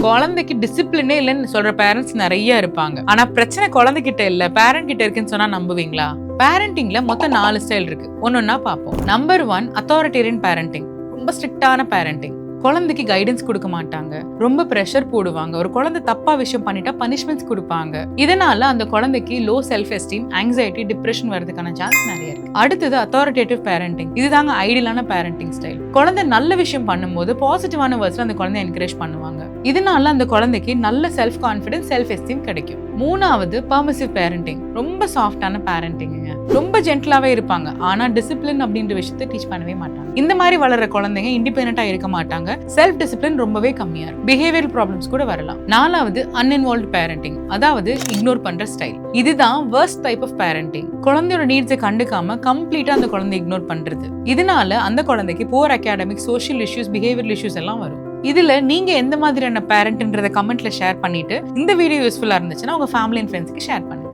குழந்தைக்கு டிசிப்ளினே இல்லைன்னு சொல்ற பேரண்ட்ஸ் நிறைய இருப்பாங்க. ஆனா பிரச்சனை குழந்தைகிட்ட இல்ல, பேரண்ட் கிட்ட இருக்குன்னு சொன்னா நம்புவீங்களா? பேரண்டிங்ல மொத்தம் 4 ஸ்டைல் இருக்கு. ஒன்னொன்னா பார்ப்போம். Number 1 authoritarian parenting. ரொம்ப ஸ்ட்ரிக்டான பேரண்டிங். குழந்தைக்கு கைடன்ஸ் கொடுக்க மாட்டாங்க, ரொம்ப பிரஷர் போடுவாங்க. ஒரு குழந்தை தப்பா விஷயம் பண்ணிட்டா பனிஷ்மெண்ட்ஸ் கொடுப்பாங்க. இதனால அந்த குழந்தைக்கு low self esteem, anxiety, depression வரதுக்கான சான்ஸ் நிறைய இருக்கு. அடுத்தது அத்தாரிட்டேட்டிவ் பேரண்டிங். இதுதாங்க ஐடியலான பேரண்டிங் ஸ்டைல். குழந்தை நல்ல விஷயம் பண்ணும்போது பாசிட்டிவான வேர்ட்ஸ்ல அந்த குழந்தை என்கரேஜ் பண்ணுவாங்க. இதனால அந்த குழந்தைக்கு நல்ல செல்ஃப் கான்ஃபிடன்ஸ், செல்ஃப் எஸ்டீம் கிடைக்கும். மூணாவது பர்மிசிவ் பேரண்டிங். ரொம்ப சாஃப்டான பேரண்டிங். ரொம்ப ஜென்டலாவே இருப்பாங்க, ஆனா டிசிப்ளின் அப்படின்ற விஷயத்தை டீச் பண்ணவே மாட்டாங்க. இந்த மாதிரி வளர்ற குழந்தைங்க இண்டிபெண்டன்ட்டா இருக்க மாட்டாங்க, செல்ஃப் டிசிப்ளின் ரொம்பவே கம்மியா இருக்கும், பிஹேவியர் ப்ராப்ளம்ஸ் கூட வரலாம். நாலாவது அன்இன்வால்வ்ட் பேரண்டிங், அதாவது இக்னோர் பண்ற ஸ்டைல். இதுதான் வர்ஸ்ட் டைப் ஆஃப் பேரண்டிங். குழந்தையோட நீட்ஸை கண்டுக்காம கம்ப்ளீட்டா அந்த குழந்தை இக்னோர் பண்றது. இதனால அந்த குழந்தைக்கு poor academic, social issues, behaviour issues எல்லாம் வரும். இதுல நீங்க எந்த மாதிரியான பேரண்ட்ன்றத கமெண்ட்ல ஷேர் பண்ணிட்டு, இந்த வீடியோ யூஸ்ஃபுல்லா இருந்துச்சுன்னா உங்க ஃபேமிலி அண்ட் ஃப்ரெண்ட்ஸ்க்கு ஷேர் பண்ணுங்க.